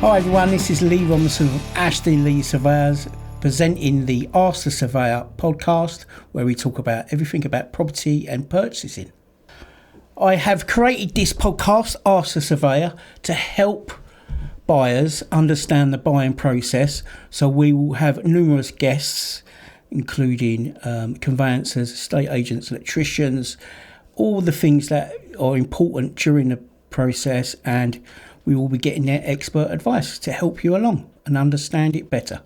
Hi everyone, this is Lee Robinson of Ashton Lee Surveyors, presenting the Ask the Surveyor podcast, where we talk about everything about property and purchasing. I have created this podcast, Ask the Surveyor, to help buyers understand the buying process. So we will have numerous guests, including conveyancers, estate agents, electricians, all the things that are important during the process, and we will be getting their expert advice to help you along and understand it better.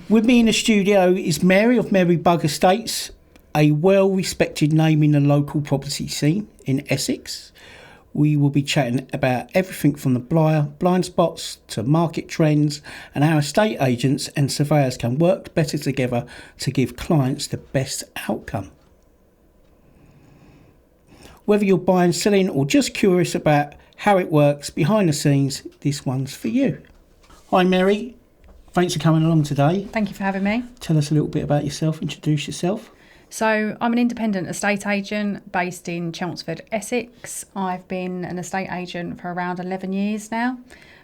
With me in the studio is Mary of Bugg Estates, a well-respected name in the local property scene in Essex. We will be chatting about everything from the blind spots to market trends and how estate agents and surveyors can work better together to give clients the best outcome. Whether you're buying, selling, or just curious about how it works behind the scenes, this one's for you. Hi Mary, thanks for coming along today. Thank you for having me. Tell us a little bit about yourself, introduce yourself. So I'm an independent estate agent based in Chelmsford, Essex. I've been an estate agent for around 11 years now.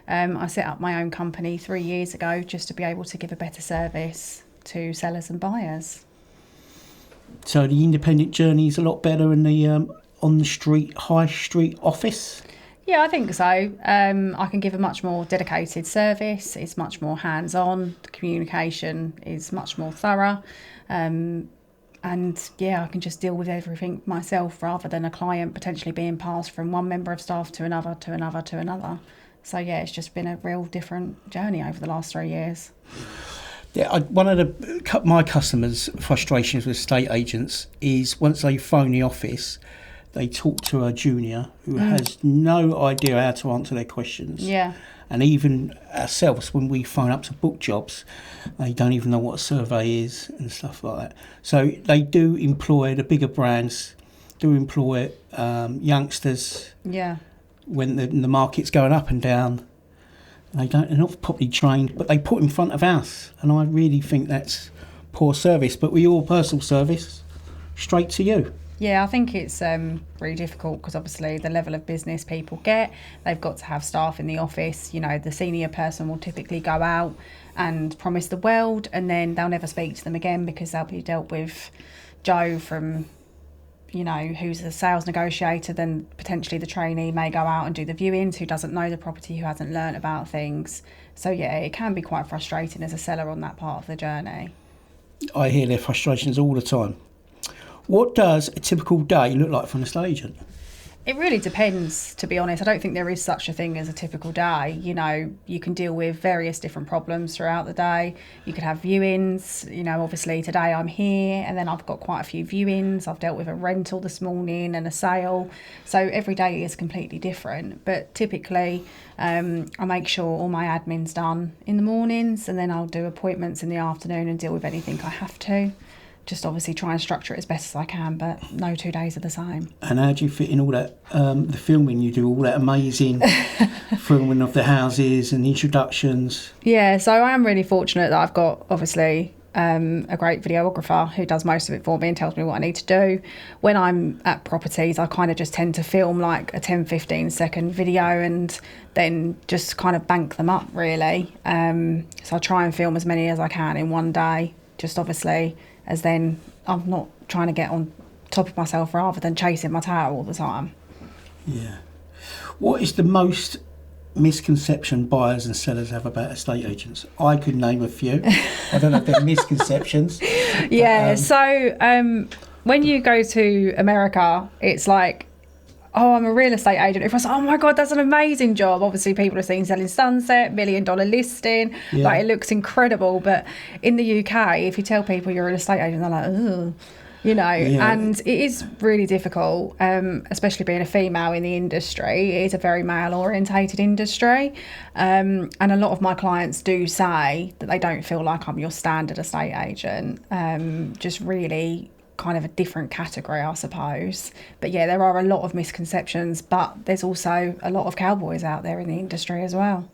I set up my own company 3 years ago just to be able to give a better service to sellers and buyers. So the independent journey is a lot better in the on the street, high street office? Yeah, I think so. I can give a much more dedicated service. It's much more hands-on. The communication is much more thorough. And yeah, I can just deal with everything myself rather than a client potentially being passed from one member of staff to another, to another, to another. So yeah, it's just been a real different journey over the last 3 years. Yeah, one of my customers' frustrations with estate agents is once they phone the office, they talk to a junior who has no idea how to answer their questions. Yeah. And even ourselves, when we phone up to book jobs, they don't even know what a survey is and stuff like that. So they do employ, the bigger brands do employ youngsters. Yeah. When the market's going up and down. They're not properly trained, but they put in front of us. And I really think that's poor service. But with your personal service, straight to you. Yeah, I think it's really difficult because obviously the level of business people get, they've got to have staff in the office. You know, the senior person will typically go out and promise the world, and then they'll never speak to them again because they'll be dealt with Joe from, you know, who's a sales negotiator. Then potentially the trainee may go out and do the viewings, who doesn't know the property, who hasn't learnt about things. So yeah, it can be quite frustrating as a seller on that part of the journey. I hear their frustrations all the time. What does a typical day look like for an estate agent? It really depends, to be honest. I don't think there is such a thing as a typical day. You know, you can deal with various different problems throughout the day. You could have viewings. You know, obviously today I'm here and then I've got quite a few viewings. I've dealt with a rental this morning and a sale. So every day is completely different. But typically I make sure all my admin's done in the mornings, and then I'll do appointments in the afternoon and deal with anything I have to. Just obviously try and structure it as best as I can, but no 2 days are the same. And how do you fit in all that, the filming you do, all that amazing filming of the houses and introductions? Yeah, so I am really fortunate that I've got, obviously, a great videographer who does most of it for me and tells me what I need to do. When I'm at properties, I kind of just tend to film like a 10-15 second video and then just kind of bank them up, really. So I try and film as many as I can in one day, just obviously, as then I'm not trying to get on top of myself rather than chasing my tail all the time. Yeah. What is the most misconception buyers and sellers have about estate agents? I could name a few. I don't know if they're misconceptions. Yeah, so when you go to America, it's like, oh, I'm a real estate agent. Everyone's like, oh my God, that's an amazing job. Obviously, people are seeing Selling Sunset, $1 million listing. Yeah. Like, it looks incredible. But in the UK, if you tell people you're an estate agent, they're like, ugh. You know, Yeah. And it is really difficult, especially being a female in the industry. It is a very male-orientated industry. And a lot of my clients do say that they don't feel like I'm your standard estate agent. Just really kind of a different category, I suppose. But yeah, there are a lot of misconceptions, but there's also a lot of cowboys out there in the industry as well.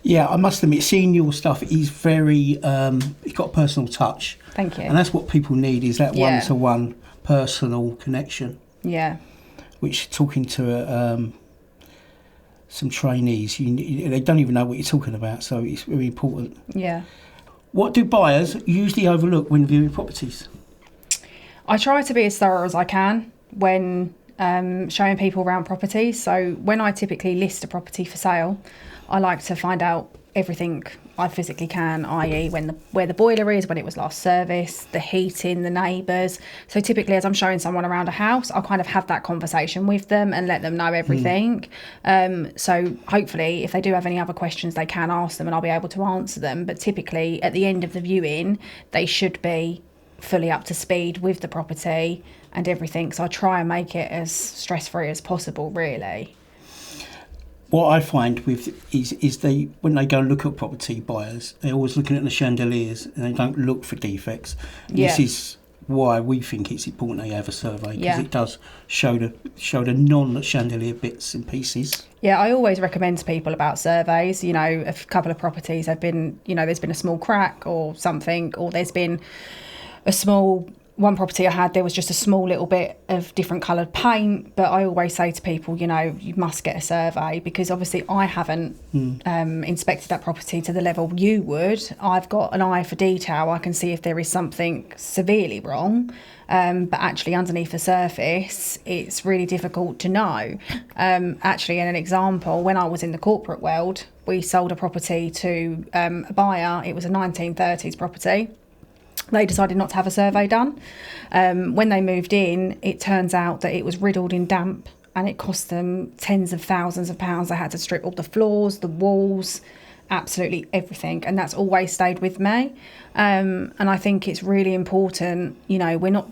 Yeah, I must admit, seeing your stuff is very, it's got a personal touch. Thank you. And that's what people need, is that Yeah. one-to-one personal connection. Yeah. Which, talking to some trainees, they don't even know what you're talking about, so it's really important. Yeah. What do buyers usually overlook when viewing properties? I try to be as thorough as I can when showing people around properties. So when I typically list a property for sale, I like to find out everything I physically can, i.e. where the boiler is, when it was last serviced, the heating, the neighbours. So typically as I'm showing someone around a house, I'll kind of have that conversation with them and let them know everything. So hopefully if they do have any other questions, they can ask them and I'll be able to answer them. But typically at the end of the viewing, they should be fully up to speed with the property and everything. So I try and make it as stress-free as possible, really. What I find is they, when they go and look at property, buyers, they're always looking at the chandeliers and they don't look for defects. Yeah. This is why we think it's important they have a survey, because Yeah. it does show the non-chandelier bits and pieces. Yeah, I always recommend to people about surveys. You know, a couple of properties have been, you know, there's been a small crack or something, or there's been one property I had, there was just a small little bit of different coloured paint. But I always say to people, you know, you must get a survey, because obviously I haven't inspected that property to the level you would. I've got an eye for detail. I can see if there is something severely wrong. But actually underneath the surface, it's really difficult to know. Actually, in an example, when I was in the corporate world, we sold a property to a buyer. It was a 1930s property. They decided not to have a survey done. When they moved in, it turns out that it was riddled in damp and it cost them tens of thousands of pounds. They had to strip all the floors, the walls, absolutely everything. And that's always stayed with me. And I think it's really important, you know,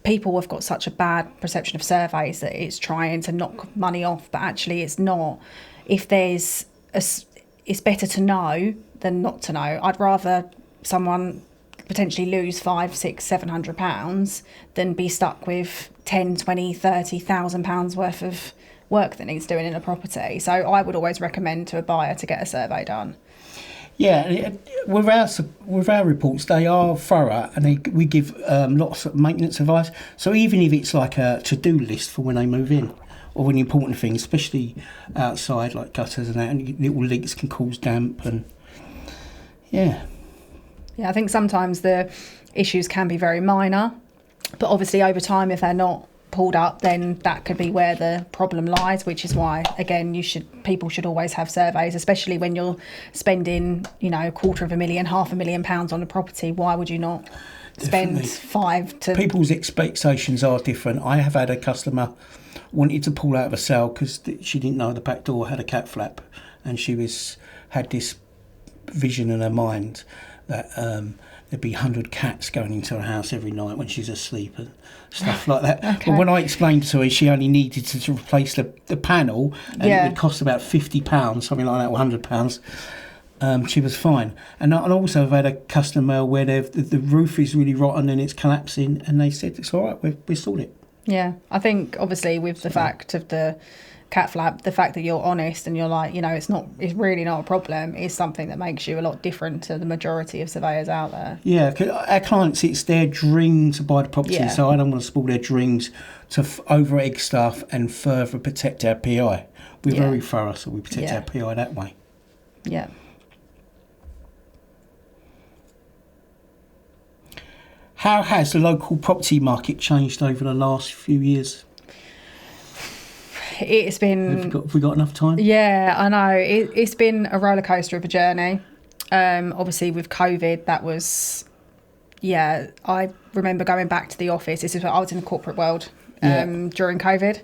people have got such a bad perception of surveys that it's trying to knock money off, but actually it's not. If it's better to know than not to know. I'd rather someone potentially lose £500, £600, £700 than be stuck with 10, 20, 30,000 pounds worth of work that needs doing in a property. So I would always recommend to a buyer to get a survey done. Yeah, with our reports, they are thorough, and we give lots of maintenance advice. So even if it's like a to-do list for when they move in, or when important things, especially outside, like gutters and that, and little leaks can cause damp, and yeah. Yeah, I think sometimes the issues can be very minor, but obviously over time, if they're not pulled up, then that could be where the problem lies, which is why, again, people should always have surveys, especially when you're spending, you know, £250,000, £500,000 on a property. Why would you not spend People's expectations are different. I have had a customer wanted to pull out of a sale because she didn't know the back door had a cat flap, and she had this vision in her mind that there'd be 100 cats going into her house every night when she's asleep and stuff like that. Okay. But when I explained to her she only needed to replace the panel, and it would cost about £50, something like that, or £100, she was fine. And I also have had a customer where the roof is really rotten and it's collapsing, and they said, it's all right, we'll sort it. Yeah, I think obviously with the fact of the cat flap, the fact that you're honest and you're like, you know, it's really not a problem, is something that makes you a lot different to the majority of surveyors out there. Yeah, 'cause our clients, it's their dream to buy the property, so I don't want to spoil their dreams to over-egg stuff and further protect our PI. We're very thorough, so we protect our PI that way. Yeah. How has the local property market changed over the last few years? It's been... Have we got enough time? Yeah, I know. It's been a roller coaster of a journey. Obviously, with COVID, that was... Yeah, I remember going back to the office. I was in the corporate world during COVID.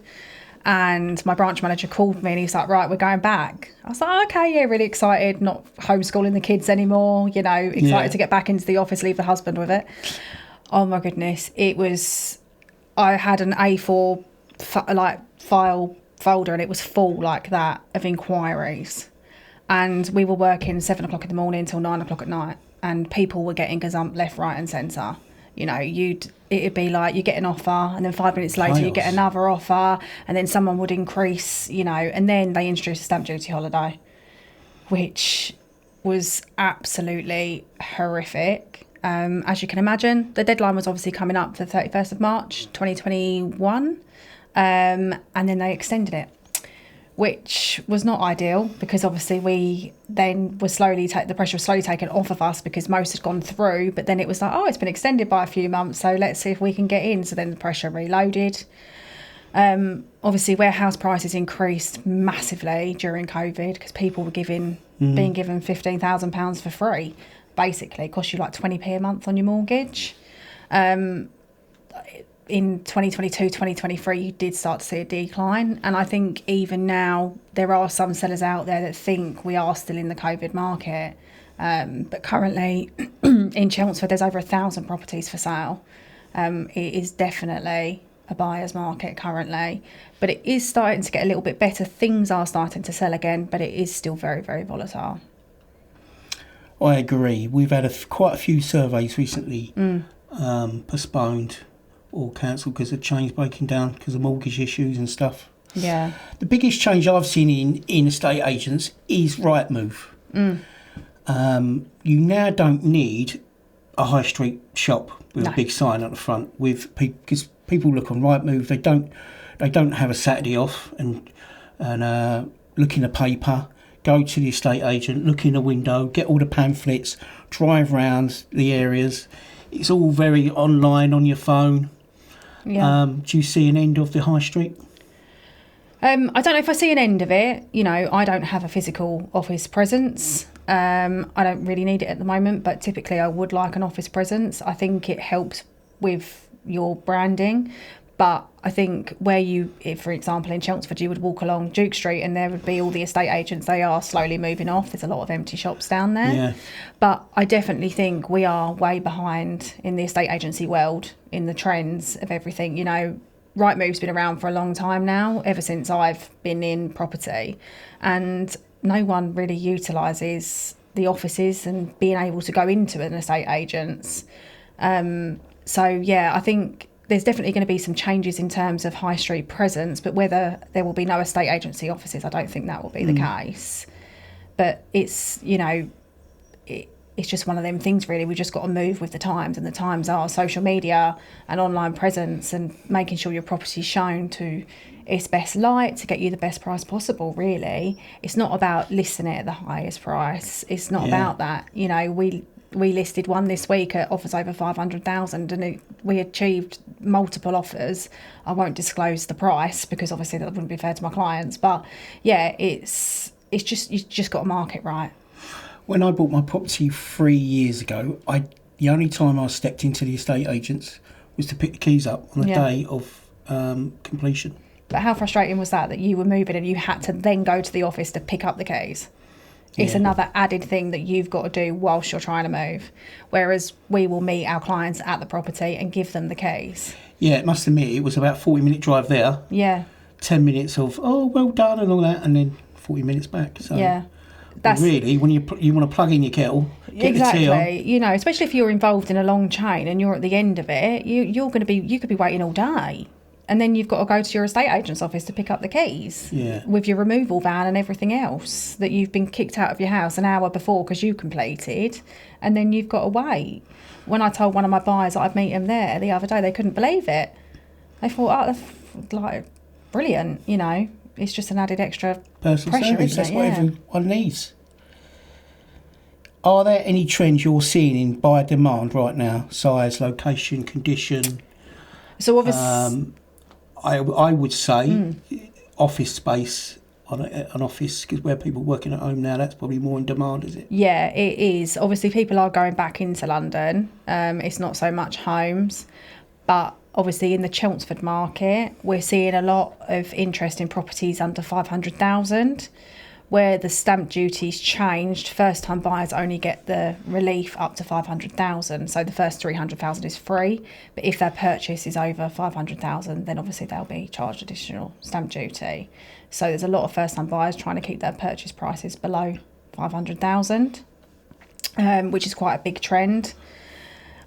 And my branch manager called me and he's like, right, we're going back. I was like, okay, yeah, really excited. Not homeschooling the kids anymore. You know, excited to get back into the office, leave the husband with it. Oh, my goodness. It was... I had an A4 file folder and it was full like that of inquiries, and we were working 7 o'clock in the morning till 9 o'clock at night, and people were getting gazumped left, right and centre. You know, it'd be like you get an offer and then 5 minutes later you get another offer, and then someone would increase, you know, and then they introduced a stamp duty holiday, which was absolutely horrific. As you can imagine, the deadline was obviously coming up for the 31st of March 2021. And then they extended it, which was not ideal because obviously we then were the pressure was slowly taken off of us because most had gone through, but then it was like, oh, it's been extended by a few months, so let's see if we can get in. So then the pressure reloaded. Obviously warehouse prices increased massively during COVID because people were being given £15,000 for free. Basically, it cost you like 20p a month on your mortgage. In 2022, 2023, you did start to see a decline. And I think even now, there are some sellers out there that think we are still in the COVID market. But currently, in Chelmsford, there's over 1,000 properties for sale. It is definitely a buyer's market currently. But it is starting to get a little bit better. Things are starting to sell again, but it is still very, very volatile. I agree. We've had quite a few surveys recently postponed or cancelled because of chains breaking down because of mortgage issues and stuff. Yeah. The biggest change I've seen in estate agents is Rightmove. You now don't need a high street shop with a big sign at the front because people look on Rightmove. They don't have a Saturday off and look in the paper, go to the estate agent, look in the window, get all the pamphlets, drive around the areas. It's all very online on your phone. Yeah. Do you see an end of the high street? I don't know if I see an end of it. You know, I don't have a physical office presence. I don't really need it at the moment, but typically I would like an office presence. I think it helps with your branding. But I think if, for example, in Chelmsford, you would walk along Duke Street and there would be all the estate agents. They are slowly moving off. There's a lot of empty shops down there. Yeah. But I definitely think we are way behind in the estate agency world in the trends of everything. You know, Rightmove's been around for a long time now, ever since I've been in property. And no one really utilises the offices and being able to go into an estate agent's. So, yeah, I think there's definitely going to be some changes in terms of high street presence, but whether there will be no estate agency offices, I don't think that will be the case. But it's, you know, it's just one of them things really. We've just got to move with the times, and the times are social media and online presence and making sure your property's shown to its best light to get you the best price possible, really. It's not about listing it at the highest price. It's not about that. You know, we listed one this week at offers over 500,000 and we achieved multiple offers. I won't disclose the price because obviously that wouldn't be fair to my clients. But yeah, it's just, you just got to market right. When I bought my property 3 years ago, the only time I stepped into the estate agents was to pick the keys up on the day of completion. But how frustrating was that you were moving and you had to then go to the office to pick up the keys? It's another added thing that you've got to do whilst you're trying to move. Whereas we will meet our clients at the property and give them the keys. Yeah, it must admit, it was about a 40-minute drive there. Yeah. 10 minutes of, oh, well done and all that, and then 40 minutes back. So yeah. That's really, when you want to plug in your kettle, get the tea on. You know, especially if you're involved in a long chain and you're at the end of it, you could be waiting all day. And then you've got to go to your estate agent's office to pick up the keys with your removal van and everything else that you've been kicked out of your house an hour before because you completed, and then you've got to wait. When I told one of my buyers that I'd meet him there the other day, they couldn't believe it. They thought, oh, that's like brilliant, you know. It's just an added extra personal pressure, service. That's what everyone needs. Are there any trends you're seeing in buyer demand right now? Size, location, condition? So obviously, I would say office space on an office, because where people are working at home now, that's probably more in demand, is it? Yeah, it is. Obviously, people are going back into London. It's not so much homes, but obviously in the Chelmsford market, we're seeing a lot of interest in properties under 500,000. Where the stamp duty's changed, first-time buyers only get the relief up to 500,000. So the first 300,000 is free. But if their purchase is over 500,000, then obviously they'll be charged additional stamp duty. So there's a lot of first-time buyers trying to keep their purchase prices below 500,000, which is quite a big trend.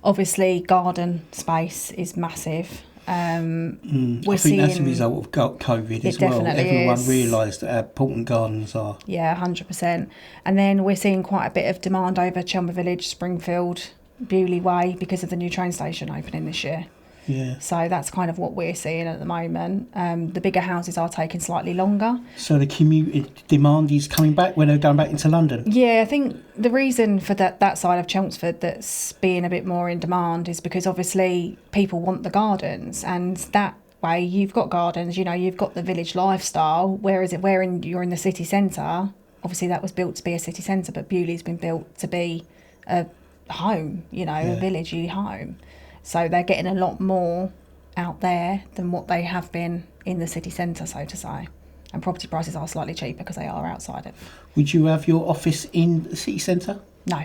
Obviously, garden space is massive. I think that's a result of COVID as well. Everyone realised how important gardens are. Yeah, 100%. And then we're seeing quite a bit of demand over Chelmer Village, Springfield, Bewley Way because of the new train station opening this year. Yeah. So that's kind of what we're seeing at the moment. The bigger houses are taking slightly longer. So the commute demand is coming back when they're going back into London? Yeah, I think the reason for that side of Chelmsford that's being a bit more in demand is because obviously people want the gardens, and that way you've got gardens, you know, you've got the village lifestyle, whereas you're in the city centre. Obviously that was built to be a city centre, but Bewley's been built to be a home, you know, a villagey home. So they're getting a lot more out there than what they have been in the city centre, so to say. And property prices are slightly cheaper because they are outside it. Would you have your office in the city centre? No.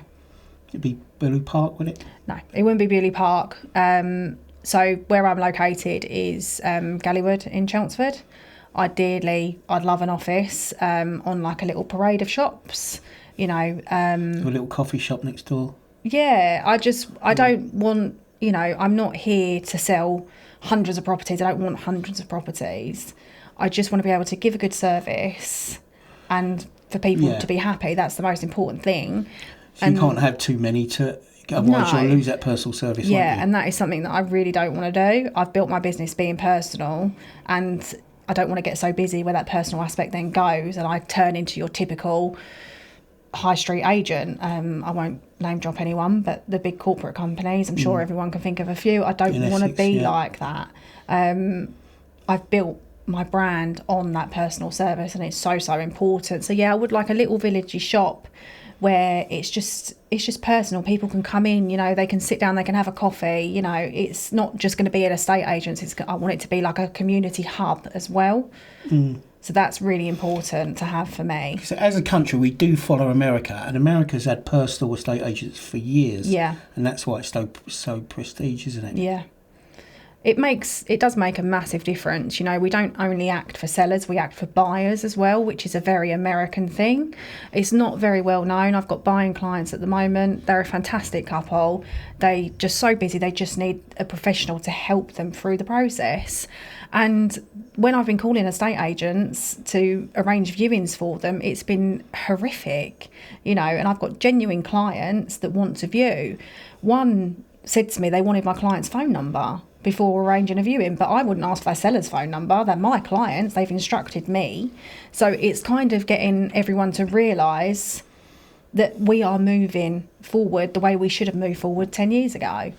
It'd be Bewley Park, would it? No, it wouldn't be Bewley Park. So where I'm located is Gallywood in Chelmsford. Ideally, I'd love an office on like a little parade of shops, you know. A little coffee shop next door. Yeah, I don't want, you know, I'm not here to sell hundreds of properties. I don't want hundreds of properties. I just want to be able to give a good service and for people to be happy. That's the most important thing. So you can't have too many otherwise you'll lose that personal service. Yeah, and that is something that I really don't want to do. I've built my business being personal, and I don't want to get so busy where that personal aspect then goes and I turn into your typical high street agent. I won't name drop anyone, but the big corporate companies, I'm sure everyone can think of a few. I don't want to be like that. I've built my brand on that personal service, and it's so important. So yeah, I would like a little villagey shop where it's just personal. People can come in, you know, they can sit down, they can have a coffee, you know. It's not just going to be an estate agent. I want it to be like a community hub as well. So that's really important to have for me. So as a country, we do follow America, and America's had personal estate agents for years. Yeah. And that's why it's so prestige, isn't it? Yeah. It does make a massive difference. You know, we don't only act for sellers, we act for buyers as well, which is a very American thing. It's not very well known. I've got buying clients at the moment. They're a fantastic couple. They just so busy, they just need a professional to help them through the process. And when I've been calling estate agents to arrange viewings for them, it's been horrific, you know, and I've got genuine clients that want to view. One said to me they wanted my client's phone number before arranging a viewing, but I wouldn't ask for their seller's phone number. They're my clients, they've instructed me. So it's kind of getting everyone to realise that we are moving forward the way we should have moved forward 10 years ago.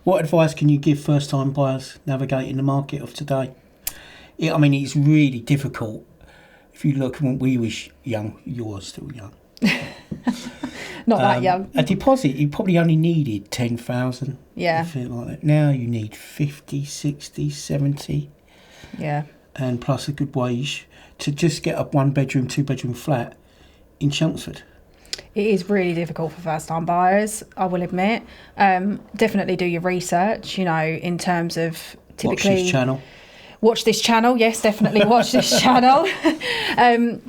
What advice can you give first-time buyers navigating the market of today? I mean, it's really difficult. If you look when we was young, you're still young. Not that young. A deposit, you probably only needed 10,000. Yeah. Like that. Now you need 50, 60, 70. Yeah. And plus a good wage to just get a 1-bedroom, 2-bedroom flat in Chelmsford. It is really difficult for first-time buyers, I will admit. Definitely do your research, you know, in terms of typically... Watch this channel. Watch this channel, yes, definitely watch this channel.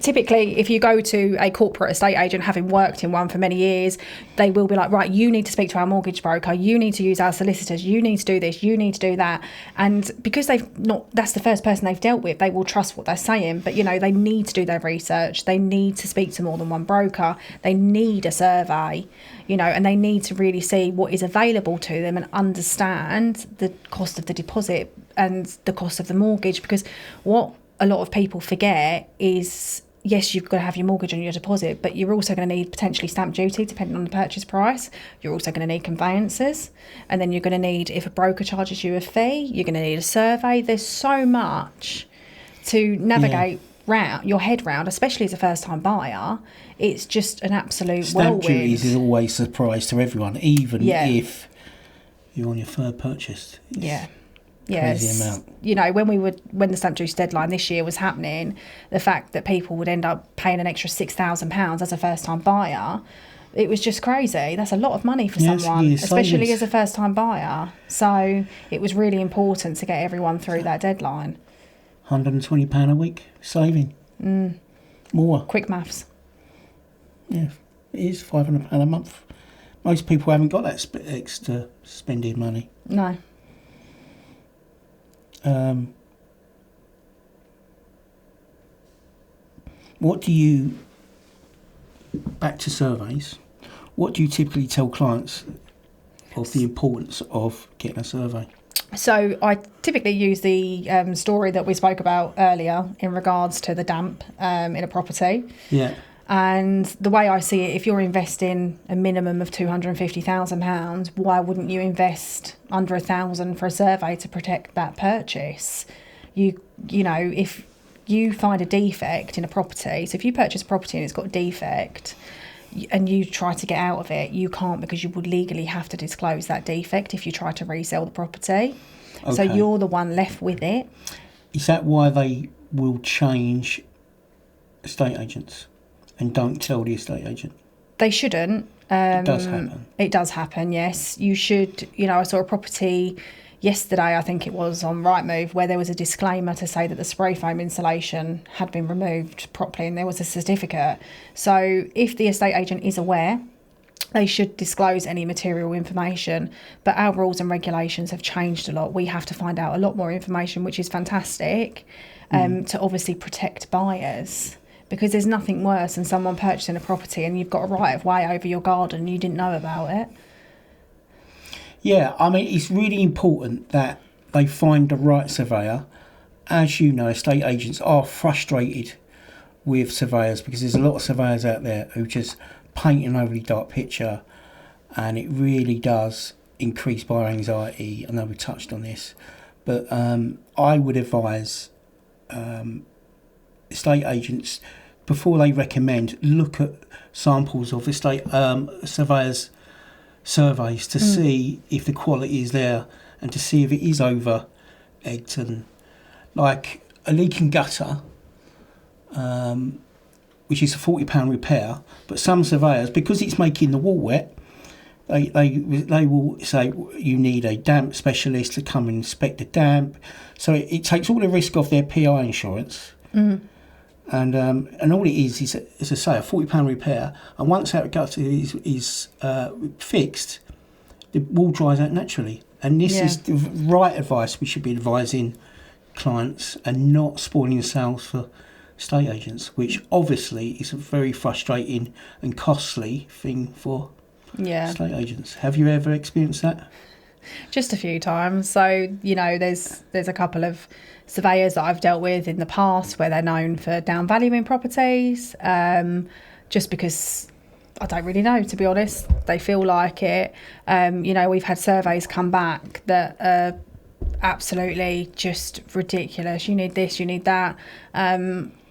Typically, if you go to a corporate estate agent, having worked in one for many years, they will be like, right, you need to speak to our mortgage broker, you need to use our solicitors, you need to do this, you need to do that. And because that's the first person they've dealt with, they will trust what they're saying. But, you know, they need to do their research. They need to speak to more than one broker. They need a survey, you know, and they need to really see what is available to them and understand the cost of the deposit and the cost of the mortgage, because what a lot of people forget is, yes, you've got to have your mortgage on your deposit, but you're also going to need potentially stamp duty depending on the purchase price. You're also going to need conveyances, and then you're going to need, if a broker charges you a fee, you're going to need a survey. There's so much to navigate your head round, especially as a first-time buyer. It's just an absolute Stamp whirlwind. duties is always a surprise to everyone, even if you're on your third purchase. Crazy amount. You know, when the stamp duty deadline this year was happening, the fact that people would end up paying an extra £6,000 as a first-time buyer, it was just crazy. That's a lot of money for someone, especially as a first-time buyer. So it was really important to get everyone through that deadline. £120 a week saving. More. Quick maths. Yeah, it is £500 a month. Most people haven't got that extra spending money. No. Back to surveys, what do you typically tell clients of the importance of getting a survey? So I typically use the story that we spoke about earlier in regards to the damp in a property. Yeah. And the way I see it, if you're investing a minimum of £250,000, why wouldn't you invest under £1,000 for a survey to protect that purchase? You know, if you find a defect in a property, so if you purchase a property and it's got a defect and you try to get out of it, you can't, because you would legally have to disclose that defect if you try to resell the property. Okay. So you're the one left with it. Is that why they will change estate agents and don't tell the estate agent? They shouldn't. It does happen. It does happen, yes. You should, I saw a property yesterday, I think it was, on Rightmove, where there was a disclaimer to say that the spray foam insulation had been removed properly and there was a certificate. So if the estate agent is aware, they should disclose any material information. But our rules and regulations have changed a lot. We have to find out a lot more information, which is fantastic, to obviously protect buyers. Because there's nothing worse than someone purchasing a property and you've got a right of way over your garden and you didn't know about it. Yeah, I mean, it's really important that they find the right surveyor. As you know, estate agents are frustrated with surveyors because there's a lot of surveyors out there who just paint an overly dark picture, and it really does increase buyer anxiety. I know we touched on this, but I would advise estate agents, before they recommend, look at samples of estate surveyors' surveys to see if the quality is there and to see if it is over egged. And like a leaking gutter, which is a £40 repair, but some surveyors, because it's making the wall wet, they will say you need a damp specialist to come and inspect the damp. So it takes all the risk off their PI insurance. And all it is, as I say, a £40 repair. And once that gutter is fixed, the wall dries out naturally. And this is the right advice we should be advising clients, and not spoiling sales for estate agents, which obviously is a very frustrating and costly thing for estate agents. Have you ever experienced that? Just a few times. So, there's a couple of surveyors that I've dealt with in the past where they're known for downvaluing properties, just because I don't really know, to be honest. They feel like it. We've had surveys come back that are absolutely just ridiculous. You need this, you need that.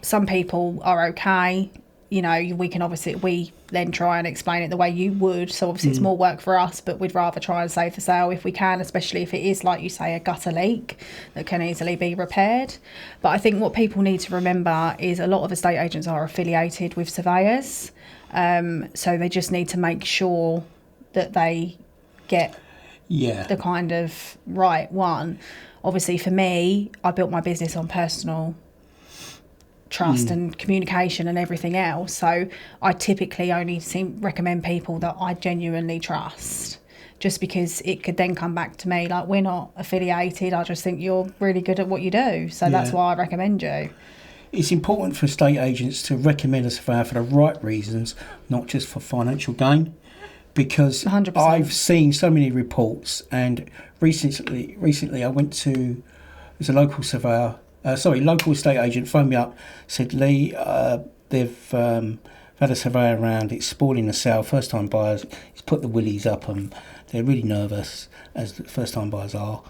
Some people are okay. We then try and explain it the way you would. So obviously it's more work for us, but we'd rather try and save the sale if we can, especially if it is, like you say, a gutter leak that can easily be repaired. But I think what people need to remember is a lot of estate agents are affiliated with surveyors. So they just need to make sure that they get the kind of right one. Obviously for me, I built my business on personal trust and communication and everything else, so I typically only recommend people that I genuinely trust, just because it could then come back to me like, we're not affiliated, I just think you're really good at what you do, so that's why I recommend you. It's important for estate agents to recommend a surveyor for the right reasons, not just for financial gain, because 100%. I've seen so many reports, and recently I went to, there's a local surveyor, local estate agent phoned me up, said, Lee, they've had a surveyor around, it's spoiling the sale, first time buyers, he's put the willies up and they're really nervous, as the first time buyers are.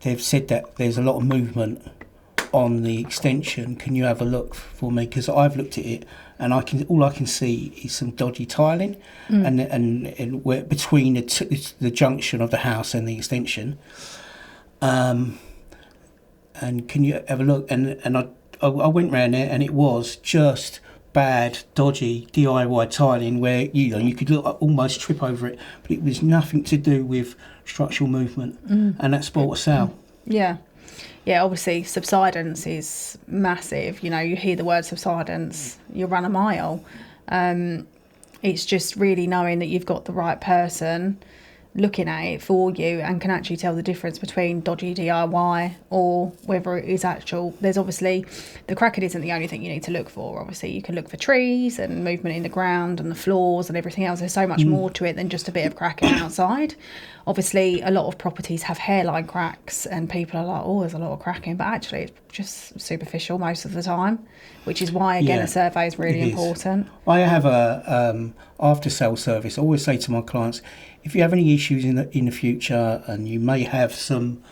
They've said that there's a lot of movement on the extension, can you have a look for me? Because I've looked at it and all I can see is some dodgy tiling and where between the junction of the house and the extension. And can you have a look? And I went round there, and it was just bad, dodgy DIY tiling where you could almost trip over it, but it was nothing to do with structural movement, and that spoilt a sale. Yeah, obviously subsidence is massive. You hear the word subsidence, you run a mile. It's just really knowing that you've got the right person looking at it for you and can actually tell the difference between dodgy DIY or whether it is actual. There's obviously, the cracking isn't the only thing you need to look for. Obviously you can look for trees and movement in the ground and the floors and everything else. There's so much more to it than just a bit of cracking outside. Obviously a lot of properties have hairline cracks and people are like, oh, there's a lot of cracking, but actually it's just superficial most of the time, which is why again a survey is really important. I have a after sale service. I always say to my clients, if you have any issues in the future and you may have some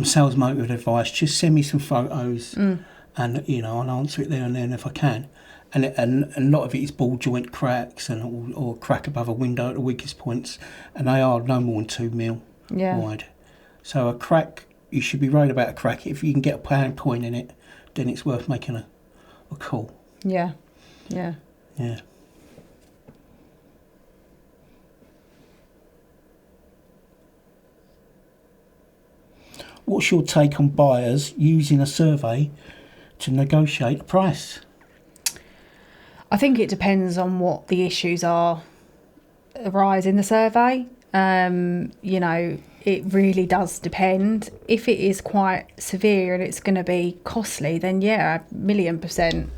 sales motive advice, just send me some photos and I'll answer it there and then if I can. And a lot of it is ball joint cracks and or crack above a window at the weakest points, and they are no more than 2 mil wide. So a crack, you should be worried about a crack. If you can get a pound point in it, then it's worth making a call. Yeah. What's your take on buyers using a survey to negotiate a price? I think it depends on what the issues arise in the survey. It really does depend. If it is quite severe and it's going to be costly, then yeah, 1,000,000%.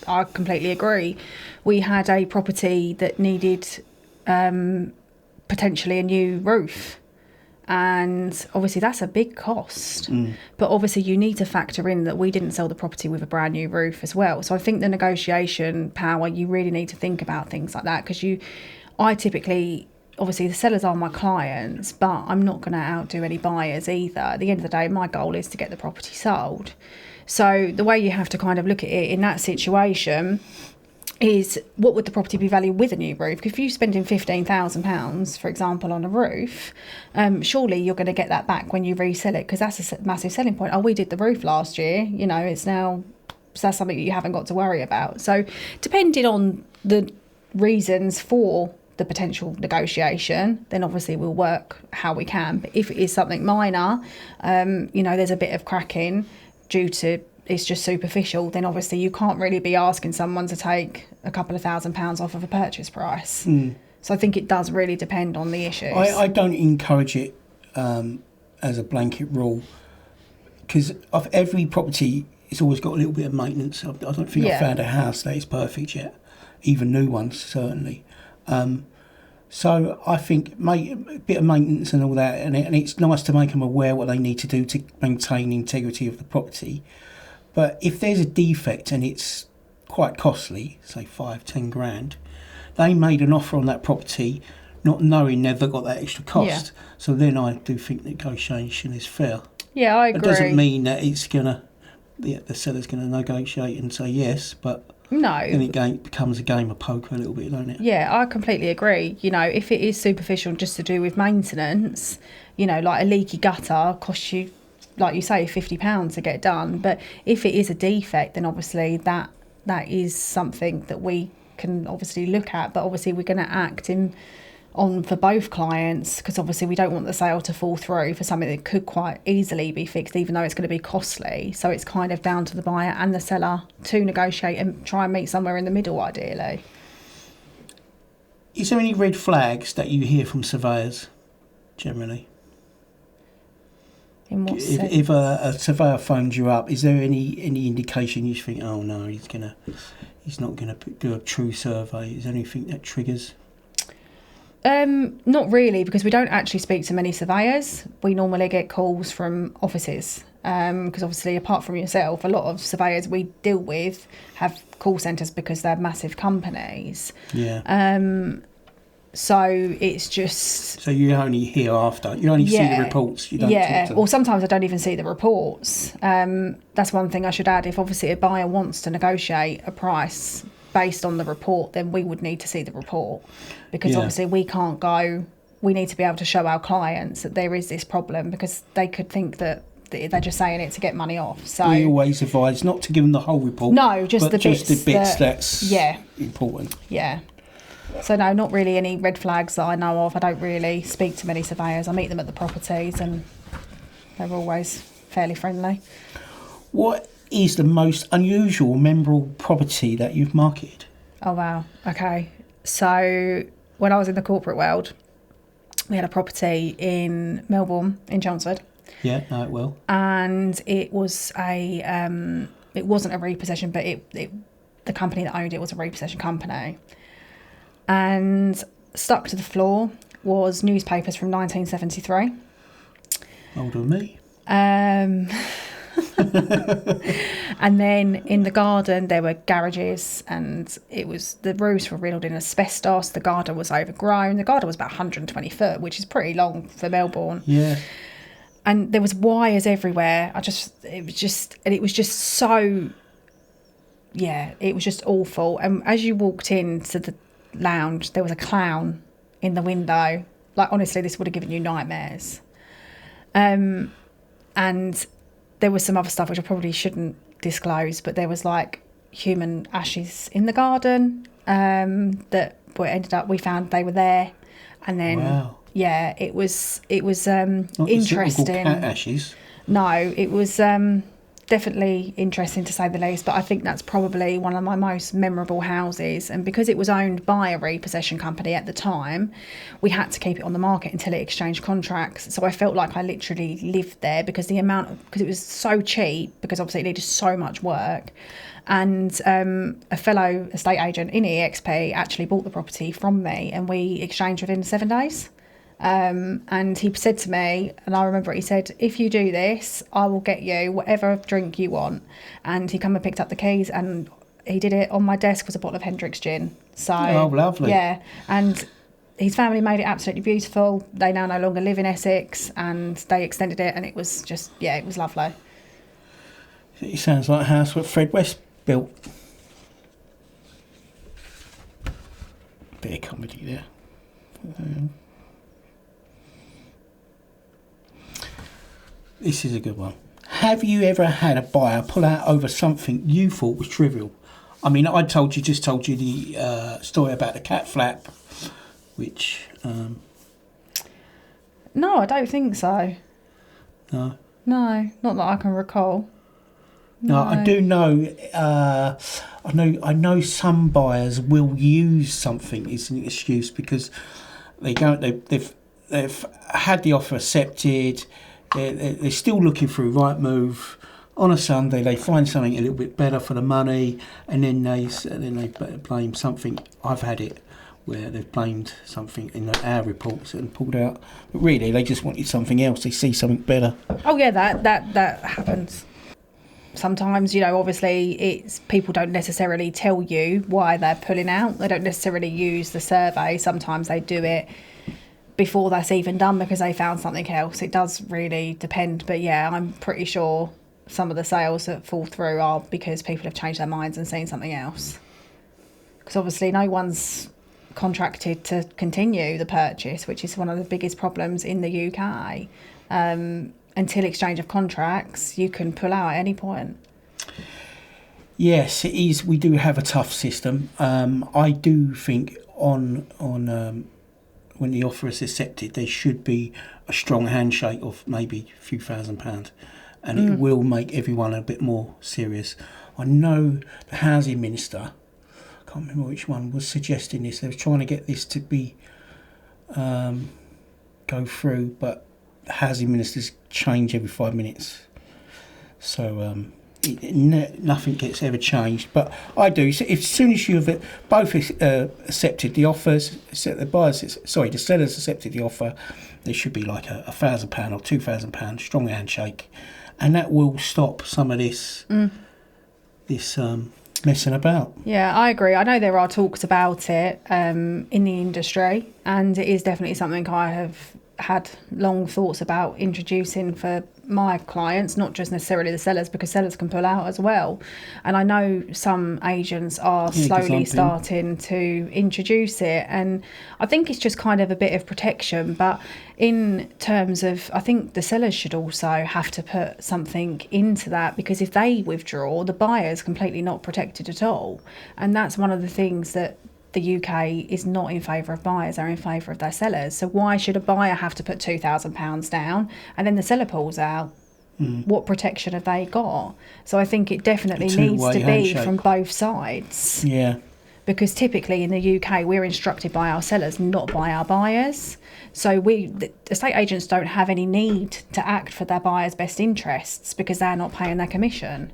I completely agree. We had a property that needed potentially a new roof. And obviously that's a big cost. But obviously you need to factor in that we didn't sell the property with a brand new roof as well. So I think the negotiation power, you really need to think about things like that, because I typically, obviously the sellers are my clients, but I'm not going to outdo any buyers either. At the end of the day, my goal is to get the property sold. So the way you have to kind of look at it in that situation is, what would the property be valued with a new roof? If you're spending £15,000, for example, on a roof, surely you're going to get that back when you resell it, because that's a massive selling point. Oh, we did the roof last year, it's now, so that's something that you haven't got to worry about. So depending on the reasons for the potential negotiation, then obviously we'll work how we can. But if it is something minor, there's a bit of cracking due to it's just superficial, then obviously you can't really be asking someone to take a couple of £1,000s off of a purchase price. So I think it does really depend on the issues. I don't encourage it as a blanket rule, because of every property, it's always got a little bit of maintenance. I don't think I've found a house that is perfect yet, even new ones certainly. So I think a bit of maintenance and all that, and it's nice to make them aware what they need to do to maintain the integrity of the property. But if there's a defect and it's quite costly, say 5-10 grand, they made an offer on that property not knowing they've got that extra cost. So then I do think negotiation is fair. Yeah, I agree. It doesn't mean that it's the seller's gonna negotiate and say yes, but no, then it becomes a game of poker a little bit, don't it? Yeah, I completely agree. If it is superficial just to do with maintenance, like a leaky gutter costs you, like you say, £50 to get done. But if it is a defect, then obviously that is something that we can obviously look at. But obviously we're going to act on for both clients, because obviously we don't want the sale to fall through for something that could quite easily be fixed, even though it's going to be costly. So it's kind of down to the buyer and the seller to negotiate and try and meet somewhere in the middle, ideally. Is there any red flags that you hear from surveyors generally? In what sense? If a surveyor phones you up, is there any indication you think, oh no, he's not gonna do a true survey? Is there anything that triggers? Not really, because we don't actually speak to many surveyors. We normally get calls from offices, because obviously apart from yourself, a lot of surveyors we deal with have call centres because they're massive companies. So it's just... So you only hear after. You only see the reports. You don't talk to them. Or sometimes I don't even see the reports. That's one thing I should add. If obviously a buyer wants to negotiate a price based on the report, then we would need to see the report, because obviously we can't go... We need to be able to show our clients that there is this problem, because they could think that they're just saying it to get money off. So we always advise not to give them the whole report. No, just the bits that's important. Yeah. So no, not really any red flags that I know of. I don't really speak to many surveyors. I meet them at the properties and they're always fairly friendly. What is the most unusual, memorable property that you've marketed? Oh wow, okay. So when I was in the corporate world, We had a property in Melbourne, in Chelmsford. Yeah, know it well. And it was it wasn't a repossession, but the company that owned it was a repossession company. And stuck to the floor was newspapers from 1973. Older than me. And then in the garden there were garages, and the roofs were riddled in asbestos. The garden was overgrown. The garden was about 120 foot, which is pretty long for Melbourne. Yeah. And there was wires everywhere. It was just so, yeah, it was just awful. And as you walked into the lounge, there was a clown in the window. Like, honestly, this would have given you nightmares. And there was some other stuff which I probably shouldn't disclose, but there was like human ashes in the garden we found they were there. And then, wow. Yeah, it was Not interesting. Cat ashes. No, it was definitely interesting to say the least, but I think that's probably one of my most memorable houses. And because it was owned by a repossession company at the time, we had to keep it on the market until it exchanged contracts. So I felt like I literally lived there because it was so cheap, because obviously it needed so much work. And a fellow estate agent in EXP actually bought the property from me, and we exchanged within 7 days. And he said to me, and I remember he said, if you do this, I will get you whatever drink you want. And he come and picked up the keys, and he did it. On my desk was a bottle of Hendrick's gin. So, oh, lovely. Yeah. And his family made it absolutely beautiful. They now no longer live in Essex, and they extended it, and it was just, yeah, it was lovely. It sounds like a house that Fred West built. Bit of comedy there. This is a good one. Have you ever had a buyer pull out over something you thought was trivial? I mean, I just told you the story about the cat flap, which... No, I don't think so. No? No, not that I can recall. No, I do know. I know some buyers will use something as an excuse because they've had the offer accepted. They're still looking through Rightmove on a Sunday. They find something a little bit better for the money, and then they blame something. I've had it where they've blamed something in our reports and pulled out. But really, they just wanted something else. They see something better. Oh yeah, that happens. Sometimes, obviously it's people don't necessarily tell you why they're pulling out. They don't necessarily use the survey. Sometimes they do it before that's even done because they found something else. It does really depend. But yeah, I'm pretty sure some of the sales that fall through are because people have changed their minds and seen something else. Because obviously no one's contracted to continue the purchase, which is one of the biggest problems in the UK. Until exchange of contracts, you can pull out at any point. Yes, it is. We do have a tough system. I do think on when the offer is accepted, there should be a strong handshake of maybe a few £1,000, and it will make everyone a bit more serious. I know the housing minister, I can't remember which one, was suggesting this. They were trying to get this to be go through, but the housing ministers change every 5 minutes, so nothing gets ever changed. But I do. So as soon as you've both accepted the offers, the sellers accepted the offer, there should be like a £1,000 or £2,000 strong handshake, and that will stop some of this messing about. Yeah, I agree. I know there are talks about it in the industry, and it is definitely something I have had long thoughts about introducing for my clients, not just necessarily the sellers, because sellers can pull out as well. And I know some agents are slowly starting to introduce it, and I think it's just kind of a bit of protection. But in terms of, I think the sellers should also have to put something into that, because if they withdraw, the buyer's completely not protected at all. And that's one of the things that the UK is not in favour of buyers, they're in favour of their sellers. So why should a buyer have to put £2,000 down and then the seller pulls out? What protection have they got? So I think it definitely needs to be from both sides. Yeah. because typically in the UK we're instructed by our sellers, not by our buyers. So the estate agents don't have any need to act for their buyers' best interests because they're not paying their commission.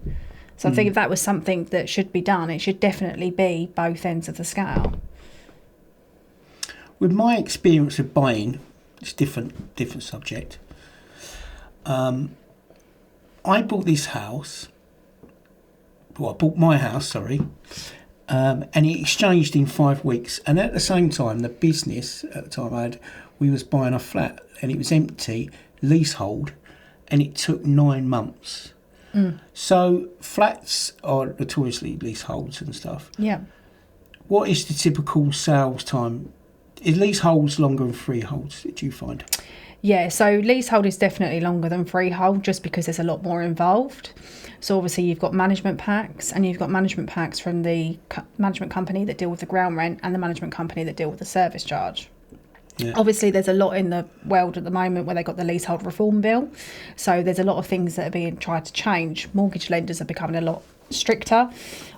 So I think if that was something that should be done, it should definitely be both ends of the scale. With my experience of buying, it's different subject. I bought this house. Well, I bought my house, sorry, and it exchanged in 5 weeks. And at the same time, the business at the time we was buying a flat, and it was empty, leasehold, and it took 9 months. So flats are notoriously leaseholds and stuff. Yeah. What is the typical sales time? Is leaseholds longer than freeholds, did you find? Yeah, so leasehold is definitely longer than freehold just because there's a lot more involved. So obviously you've got management packs, and you've got management packs from the management company that deal with the ground rent and the management company that deal with the service charge. Yeah. Obviously, there's a lot in the world at the moment where they got the leasehold reform bill. So there's a lot of things that are being tried to change. Mortgage lenders are becoming a lot stricter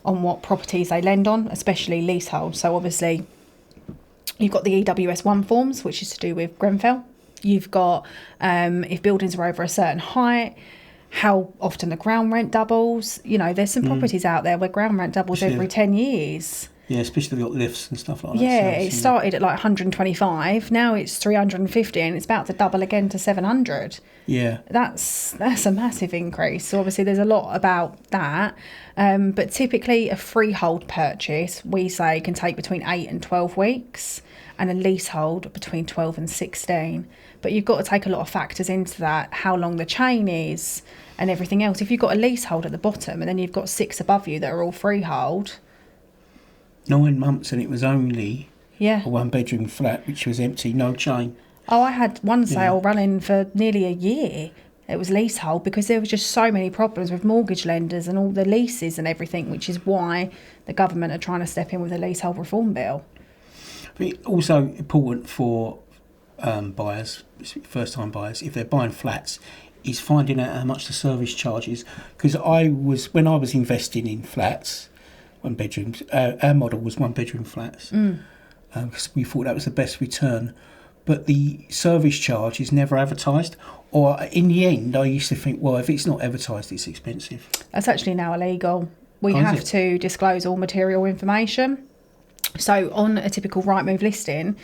on what properties they lend on, especially leasehold. So obviously, you've got the EWS1 forms, which is to do with Grenfell. You've got if buildings are over a certain height, how often the ground rent doubles. You know, there's some properties out there where ground rent doubles every 10 years. Yeah, especially got lifts and stuff like that. Yeah, it started at like 125. Now it's 350, and it's about to double again to 700. Yeah, that's a massive increase. So obviously there's a lot about that. But typically a freehold purchase, we say, can take between 8 and 12 weeks, and a leasehold between 12 and 16. But you've got to take a lot of factors into that, how long the chain is and everything else. If you've got a leasehold at the bottom and then you've got 6 above you that are all freehold... 9 months, and it was only a 1-bedroom flat, which was empty, no chain. Oh, I had one sale running for nearly a year. It was leasehold because there was just so many problems with mortgage lenders and all the leases and everything, which is why the government are trying to step in with a leasehold reform bill. But also important for buyers, first-time buyers, if they're buying flats, is finding out how much the service charge is. Because when I was investing in flats, 1 bedrooms, our model was 1-bedroom flats, because we thought that was the best return. But the service charge is never advertised, or in the end I used to think, well, if it's not advertised, it's expensive. That's actually now illegal. We have to disclose all material information. So on a typical Rightmove listing,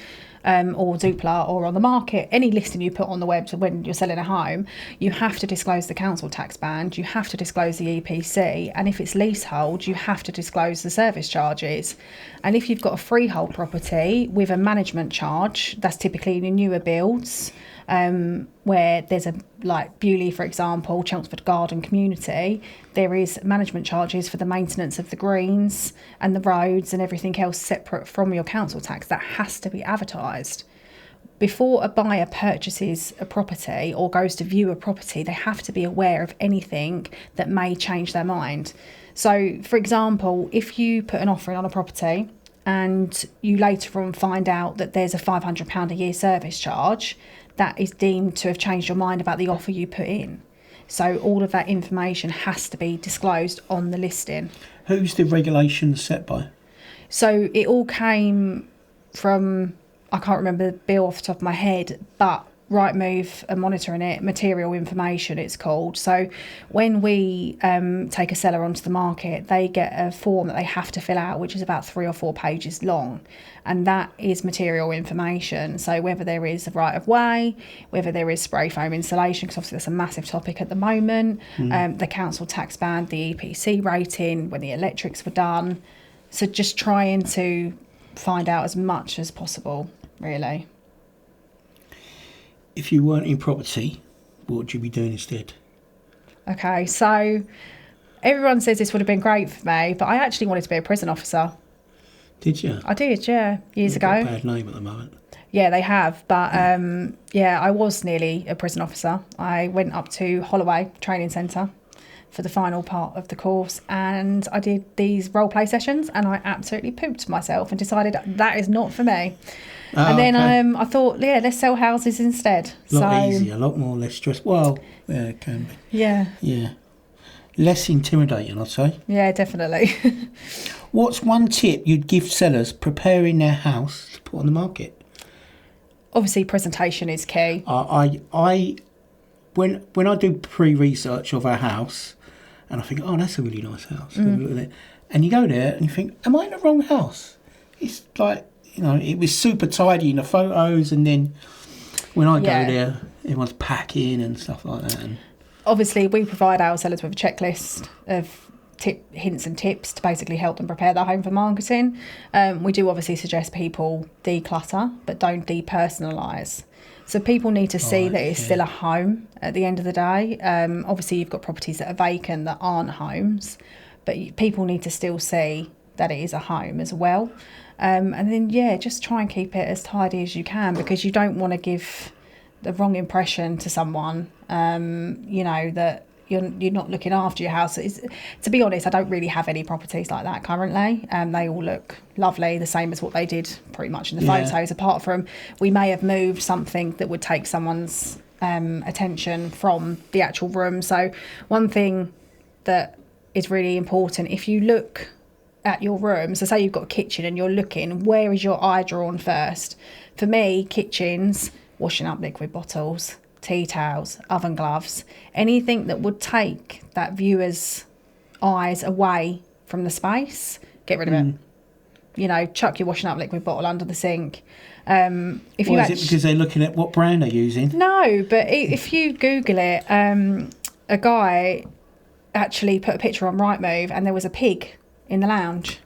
or Zoopla, or on the market, any listing you put on the web when you're selling a home, you have to disclose the council tax band, you have to disclose the EPC, and if it's leasehold, you have to disclose the service charges. And if you've got a freehold property with a management charge, that's typically in your newer builds, where there's like Bewley, for example, Chelmsford Garden Community, there is management charges for the maintenance of the greens and the roads and everything else separate from your council tax. That has to be advertised. Before a buyer purchases a property or goes to view a property, they have to be aware of anything that may change their mind. So, for example, if you put an offer in on a property and you later on find out that there's a £500 a year service charge, that is deemed to have changed your mind about the offer you put in. So all of that information has to be disclosed on the listing. Who's the regulation set by? So it all came from, I can't remember the bill off the top of my head, but Rightmove are monitoring it, material information it's called. So when we take a seller onto the market, they get a form that they have to fill out, which is about 3 or 4 pages long. And that is material information. So whether there is a right of way, whether there is spray foam insulation, because obviously that's a massive topic at the moment, the council tax band, the EPC rating, when the electrics were done. So just trying to find out as much as possible, really. If you weren't in property, what would you be doing instead? Okay, so everyone says this would have been great for me, but I actually wanted to be a prison officer. Did you? I did, yeah, years ago. Got a bad name at the moment. Yeah, they have, but I was nearly a prison officer. I went up to Holloway Training Centre for the final part of the course, and I did these role play sessions, and I absolutely pooped myself and decided that is not for me. And then I thought, let's sell houses instead. A lot easier, a lot more less stress. Well, yeah, it can be. Yeah. Yeah. Less intimidating, I'd say. Yeah, definitely. What's one tip you'd give sellers preparing their house to put on the market? Obviously, presentation is key. When I do pre-research of a house, and I think, oh, that's a really nice house, look at it. And you go there and you think, am I in the wrong house? It's like, it was super tidy in the photos, and then when I go there, everyone's packing and stuff like that. And obviously, we provide our sellers with a checklist of hints and tips to basically help them prepare their home for marketing. We do obviously suggest people declutter, but don't depersonalise. So people need to see that it's still a home at the end of the day. Obviously, you've got properties that are vacant that aren't homes, but people need to still see that it is a home as well. And then, just try and keep it as tidy as you can, because you don't want to give the wrong impression to someone, that you're not looking after your house. To be honest, I don't really have any properties like that currently. They all look lovely, the same as what they did pretty much in the photos, apart from we may have moved something that would take someone's attention from the actual room. So one thing that is really important, if you look at your room, so say you've got a kitchen and you're looking, where is your eye drawn first? For me, kitchens, washing up liquid bottles, tea towels, oven gloves, anything that would take that viewer's eyes away from the space, get rid of it. Chuck your washing up liquid bottle under the sink. Is it because they're looking at what brand they're using? No, but if you Google it, a guy actually put a picture on Rightmove and there was a pig in the lounge.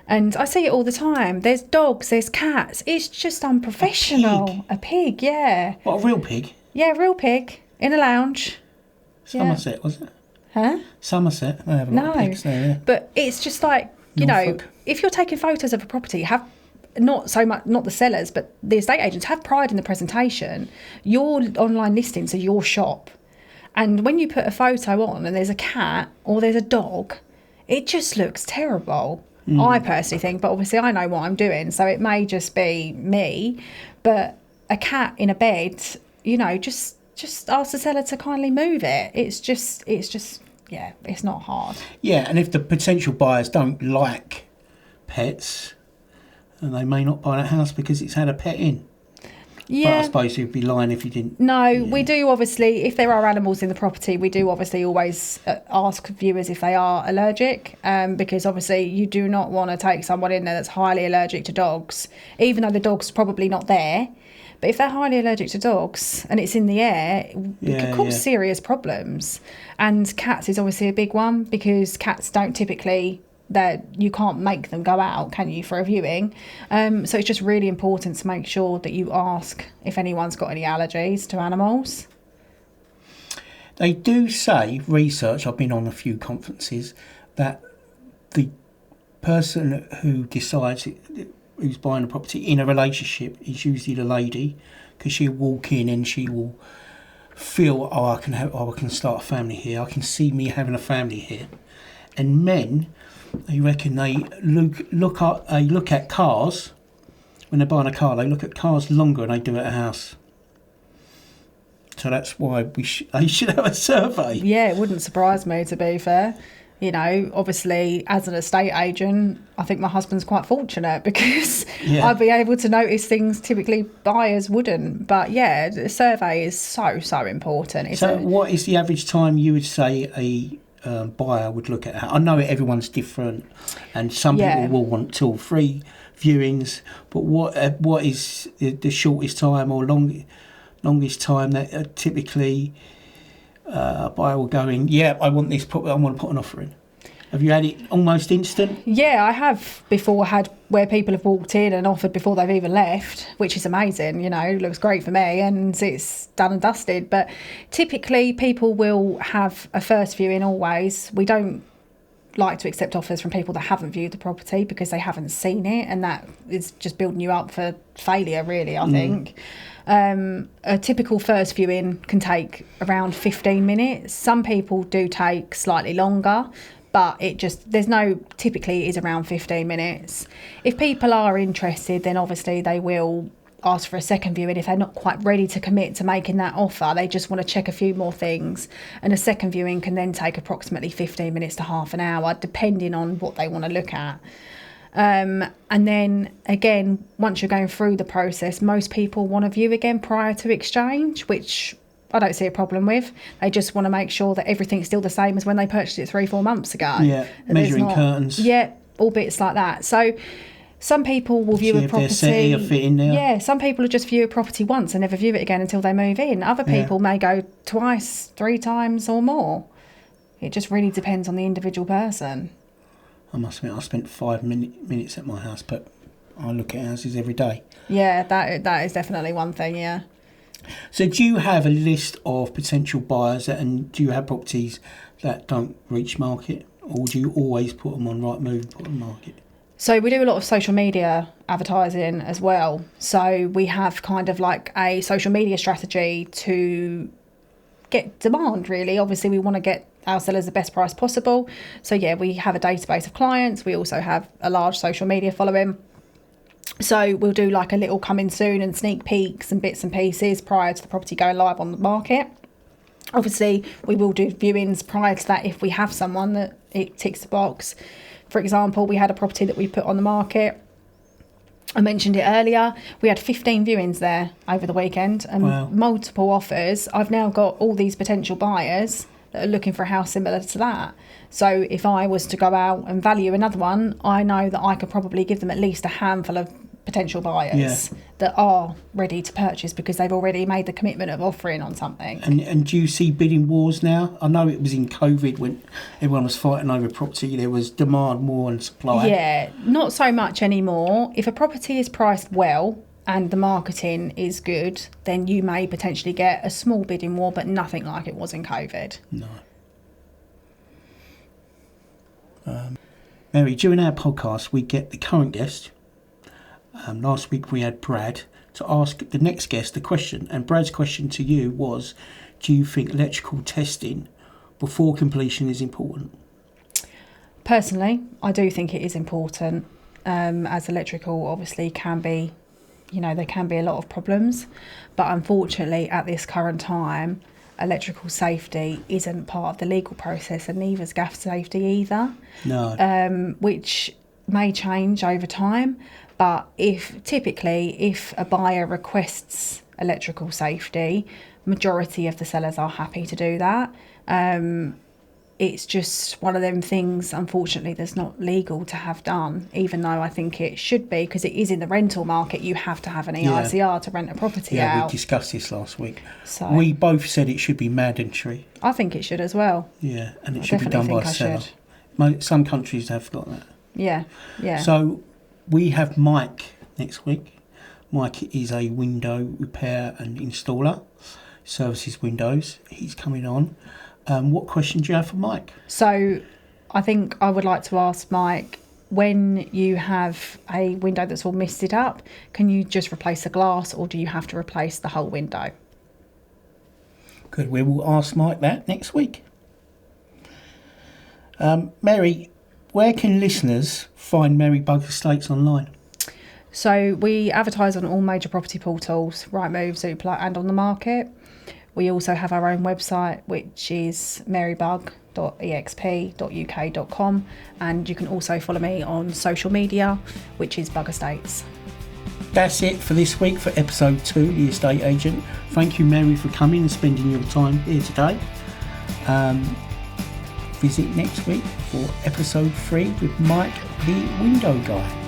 And I see it all the time. There's dogs, there's cats. It's just unprofessional. A pig, yeah. What, a real pig? Yeah, real pig in a lounge. Somerset, was it? Huh? Somerset. They have a lot of pigs there, yeah. But it's just like, if you're taking photos of a property, have not the sellers, but the estate agents, have pride in the presentation. Your online listings are your shop. And when you put a photo on and there's a cat or there's a dog, it just looks terrible. I personally think, but obviously I know what I'm doing, so it may just be me. But a cat in a bed, just ask the seller to kindly move it. It's just, it's not hard. Yeah, and if the potential buyers don't like pets, then they may not buy that house because it's had a pet in. Yeah. But I suppose you'd be lying if you didn't. No, we do obviously, if there are animals in the property, we do obviously always ask viewers if they are allergic, because obviously you do not want to take someone in there that's highly allergic to dogs, even though the dog's probably not there. But if they're highly allergic to dogs and it's in the air, it could cause serious problems. And cats is obviously a big one, because cats don't typically, that you can't make them go out, can you, for a viewing? So it's just really important to make sure that you ask if anyone's got any allergies to animals. They do say, research, I've been on a few conferences, that the person who decides who's buying a property in a relationship is usually the lady, because she'll walk in and she will feel, I can start a family here, I can see me having a family here. And men, they reckon they look at cars. When they're buying a car, they look at cars longer than they do at a house. So that's why they should have a survey. Yeah, it wouldn't surprise me, to be fair. Obviously, as an estate agent, I think my husband's quite fortunate, because I'd be able to notice things typically buyers wouldn't. But yeah, the survey is so important. What is the average time you would say a buyer would look at? I know everyone's different, and some people will want 2 or 3 viewings, but what is the shortest time or longest time that typically a buyer will go in, I want this property, I want to put an offer in? Have you had it almost instant? Yeah, I have before had where people have walked in and offered before they've even left, which is amazing, it looks great for me and it's done and dusted. But typically people will have a first viewing always. We don't like to accept offers from people that haven't viewed the property because they haven't seen it, and that is just building you up for failure, really, I think. A typical first viewing can take around 15 minutes. Some people do take slightly longer, but typically it is around 15 minutes. If people are interested, then obviously they will ask for a second viewing if they're not quite ready to commit to making that offer. They just want to check a few more things, and a second viewing can then take approximately 15 minutes to half an hour, depending on what they want to look at. And then again, once you're going through the process, most people want to view again prior to exchange, which I don't see a problem with. They just want to make sure that everything's still the same as when they purchased it 3-4 months ago. Yeah, measuring curtains. Yeah, all bits like that. So some people will view a property. Settee or fit in there. Yeah, some people will just view a property once and never view it again until they move in. Other people may go twice, 3 times or more. It just really depends on the individual person. I must admit, I spent 5 minutes at my house, but I look at houses every day. Yeah, that is definitely one thing, yeah. So do you have a list of potential buyers and do you have properties that don't reach market, or do you always put them on Rightmove and put them on market? So we do a lot of social media advertising as well. So we have kind of like a social media strategy to get demand, really. Obviously, we want to get our sellers the best price possible. So yeah, we have a database of clients. We also have a large social media following. So we'll do like a little coming soon and sneak peeks and bits and pieces prior to the property going live on the market. Obviously, we will do viewings prior to that if we have someone that it ticks the box. For example, we had a property that we put on the market. I mentioned it earlier. We had 15 viewings there over the weekend and multiple offers. I've now got all these potential buyers that are looking for a house similar to that. So if I was to go out and value another one, I know that I could probably give them at least a handful of potential buyers that are ready to purchase because they've already made the commitment of offering on something. And do you see bidding wars now? I know it was in COVID when everyone was fighting over property. There was demand more than supply. Yeah, not so much anymore. If a property is priced well and the marketing is good, then you may potentially get a small bidding war, but nothing like it was in COVID. No. Mary, during our podcast, we get the current guest. Last week we had Brad to ask the next guest the question, and Brad's question to you was, do you think electrical testing before completion is important? Personally, I do think it is important, as electrical obviously can be, there can be a lot of problems, but unfortunately at this current time, electrical safety isn't part of the legal process, and neither is gas safety either. No. Which may change over time, but if a buyer requests electrical safety, majority of the sellers are happy to do that. It's just one of them things, unfortunately, that's not legal to have done, even though I think it should be, because it is in the rental market. You have to have an EICR to rent a property out. Yeah, we discussed this last week. So we both said it should be mandatory. I think it should as well. Yeah, and it should be done by a seller. Some countries have got that. Yeah. So we have Mike next week. Mike is a window repair and installer, services windows. He's coming on. What question do you have for Mike? So I think I would like to ask Mike, when you have a window that's all misted up, can you just replace the glass, or do you have to replace the whole window? Good, we will ask Mike that next week. Mary, where can listeners find Mary Bugg Estates online? So we advertise on all major property portals, Rightmove, Zoopla and on the market. We also have our own website, which is marybugg.exp.uk.com, and you can also follow me on social media, which is Bugg Estates. That's it for this week for episode 2, The Estate Agent. Thank you, Mary, for coming and spending your time here today. Visit next week for episode 3 with Mike, the window guy.